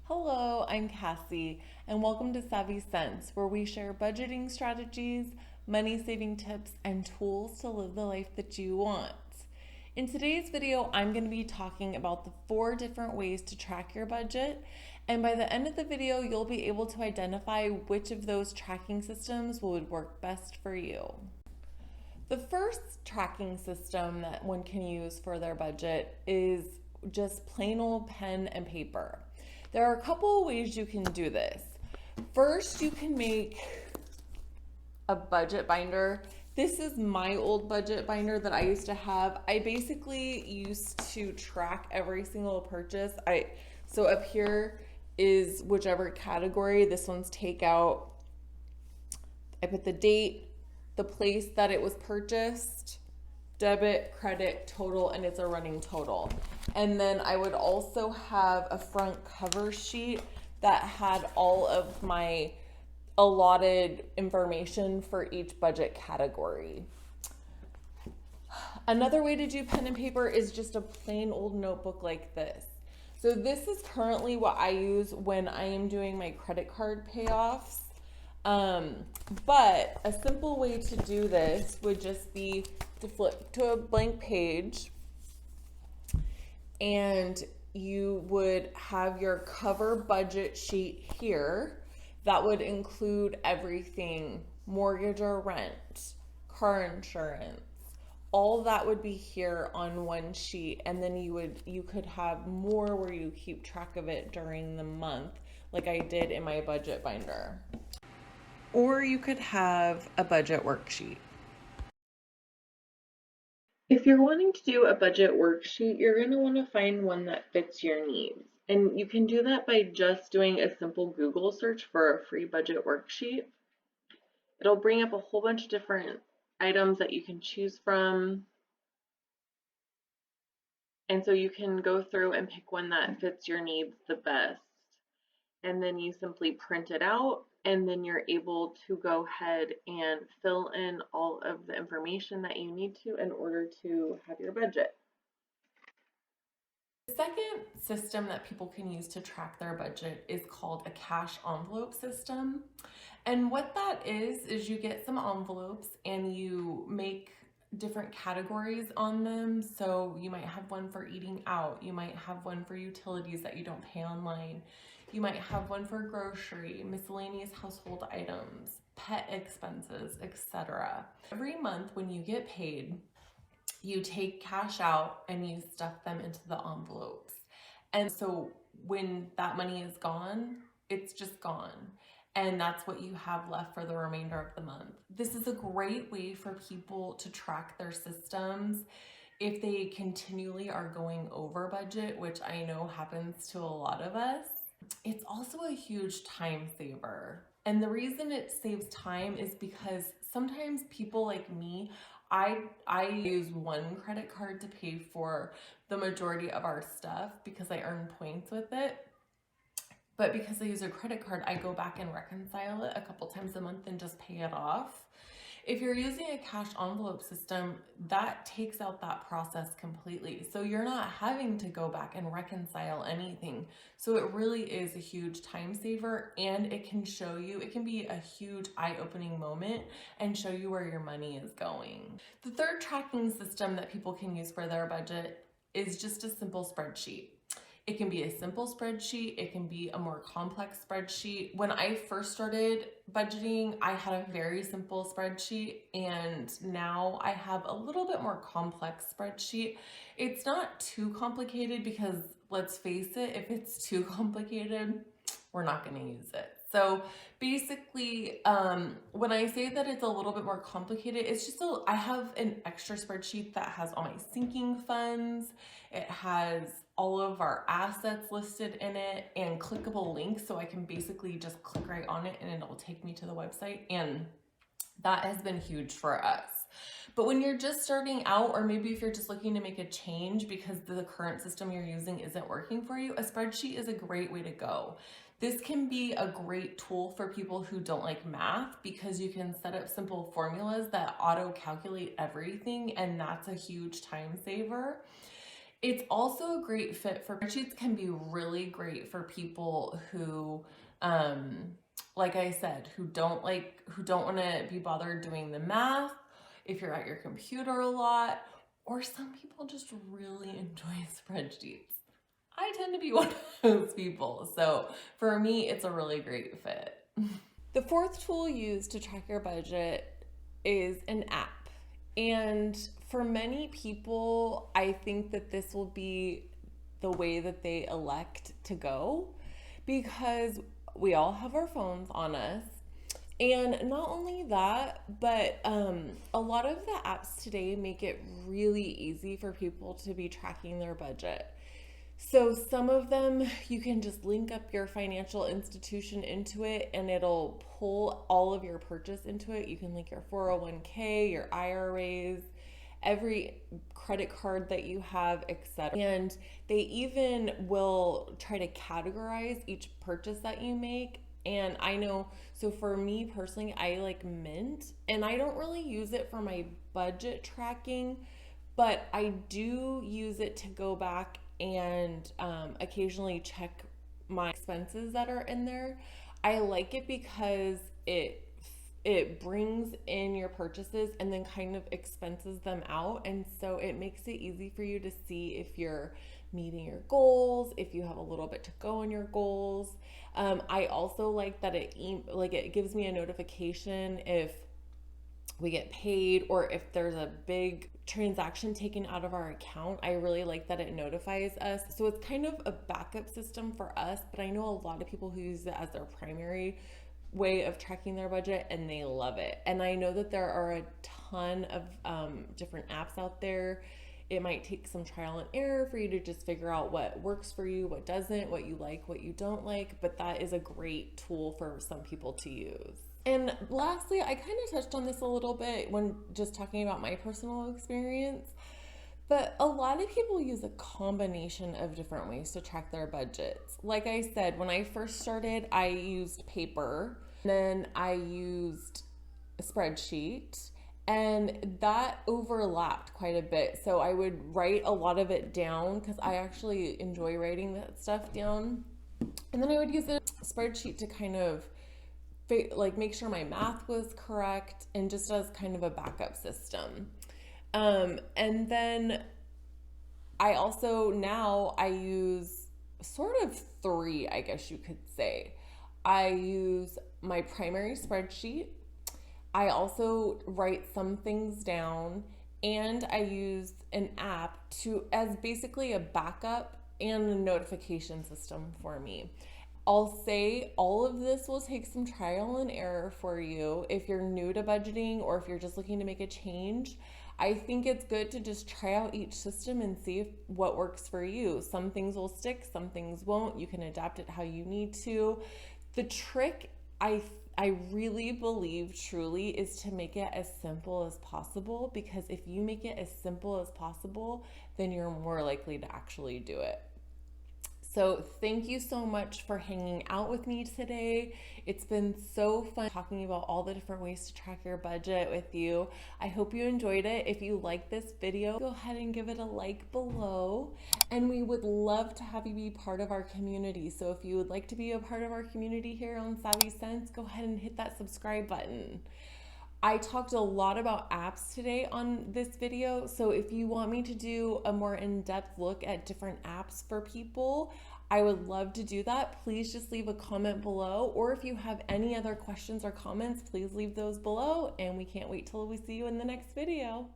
Hello, I'm Cassie, and welcome to Savvy Sense, where we share budgeting strategies, money saving tips, and tools to live the life that you want. In today's video, I'm going to be talking about the 4 different ways to track your budget, and by the end of the video, you'll be able to identify which of those tracking systems would work best for you. The first tracking system that one can use for their budget is just plain old pen and paper. There are a couple of ways you can do this. First, you can make a budget binder. This is my old budget binder that I used to have. I basically used to track every single purchase. So up here is whichever category. This one's takeout. I put the date, the place that it was purchased, debit, credit, total, and it's a running total. And then I would also have a front cover sheet that had all of my allotted information for each budget category. Another way to do pen and paper is just a plain old notebook like this. So this is currently what I use when I am doing my credit card payoffs. But a simple way to do this would just be to flip to a blank page, and you would have your cover budget sheet here that would include everything: mortgage or rent, car insurance. All that would be here on one sheet, and then you could have more where you keep track of it during the month, like I did in my budget binder. Or you could have a budget worksheet. If you're wanting to do a budget worksheet, you're going to want to find one that fits your needs. And you can do that by just doing a simple Google search for a free budget worksheet. It'll bring up a whole bunch of different items that you can choose from. And so you can go through and pick one that fits your needs the best. And then you simply print it out, and then you're able to go ahead and fill in all of the information that you need to in order to have your budget. The second system that people can use to track their budget is called a cash envelope system. And what that is you get some envelopes and you make different categories on them. So you might have one for eating out, you might have one for utilities that you don't pay online, you might have one for grocery, miscellaneous household items, pet expenses, etc. Every month when you get paid, you take cash out and you stuff them into the envelopes. And so when that money is gone, it's just gone. And that's what you have left for the remainder of the month. This is a great way for people to track their systems if they continually are going over budget, which I know happens to a lot of us. It's also a huge time saver. And the reason it saves time is because sometimes people like me, I use one credit card to pay for the majority of our stuff because I earn points with it. But because I use a credit card, I go back and reconcile it a couple times a month and just pay it off. If you're using a cash envelope system, that takes out that process completely. So you're not having to go back and reconcile anything. So it really is a huge time saver, and it can show you, it can be a huge eye-opening moment and show you where your money is going. The third tracking system that people can use for their budget is just a simple spreadsheet. It can be a simple spreadsheet, it can be a more complex spreadsheet. When I first started budgeting, I had a very simple spreadsheet, and now I have a little bit more complex spreadsheet. It's not too complicated because, let's face it, if it's too complicated, we're not going to use it. So basically, when I say that it's a little bit more complicated, it's just I have an extra spreadsheet that has all my sinking funds. It has all of our assets listed in it and clickable links, so I can basically just click right on it and it'll take me to the website, and that has been huge for us. But when you're just starting out, or maybe if you're just looking to make a change because the current system you're using isn't working for you, a spreadsheet is a great way to go. This can be a great tool for people who don't like math because you can set up simple formulas that auto calculate everything, and that's a huge time saver. It's also a great fit for spreadsheets, can be really great for people who, like I said, who don't want to be bothered doing the math, if you're at your computer a lot, or some people just really enjoy spreadsheets. I tend to be one of those people. So for me, it's a really great fit. The fourth tool used to track your budget is an app. And for many people, I think that this will be the way that they elect to go, because we all have our phones on us. And not only that, but a lot of the apps today make it really easy for people to be tracking their budget. So some of them, you can just link up your financial institution into it and it'll pull all of your purchase into it. You can link your 401k, your IRAs, every credit card that you have, etc. And they even will try to categorize each purchase that you make. And I know, so for me personally, I like Mint, and I don't really use it for my budget tracking, but I do use it to go back and occasionally check my expenses that are in there. I like it because it brings in your purchases and then kind of expenses them out, and so it makes it easy for you to see if you're meeting your goals, if you have a little bit to go on your goals. I also like that it gives me a notification if we get paid or if there's a big transaction taken out of our account. I really like that it notifies us. So it's kind of a backup system for us, but I know a lot of people who use it as their primary way of tracking their budget and they love it. And I know that there are a ton of different apps out there. It might take some trial and error for you to just figure out what works for you, what doesn't, what you like, what you don't like, but that is a great tool for some people to use. And lastly, I kind of touched on this a little bit when just talking about my personal experience, but a lot of people use a combination of different ways to track their budgets. Like I said, when I first started, I used paper, then I used a spreadsheet, and that overlapped quite a bit. So I would write a lot of it down because I actually enjoy writing that stuff down. And then I would use a spreadsheet to kind of make sure my math was correct and just as kind of a backup system. And then I use sort of three, I guess you could say. I use my primary spreadsheet. I also write some things down, and I use an app as basically a backup and a notification system for me. I'll say all of this will take some trial and error for you if you're new to budgeting or if you're just looking to make a change. I think it's good to just try out each system and see what works for you. Some things will stick, some things won't. You can adapt it how you need to. The trick, I really believe truly, is to make it as simple as possible, because if you make it as simple as possible, then you're more likely to actually do it. So thank you so much for hanging out with me today. It's been so fun talking about all the different ways to track your budget with you. I hope you enjoyed it. If you like this video, go ahead and give it a like below. And we would love to have you be part of our community. So if you would like to be a part of our community here on Savvy Cents, go ahead and hit that subscribe button. I talked a lot about apps today on this video, so if you want me to do a more in-depth look at different apps for people, I would love to do that. Please just leave a comment below, or if you have any other questions or comments, please leave those below, and we can't wait till we see you in the next video.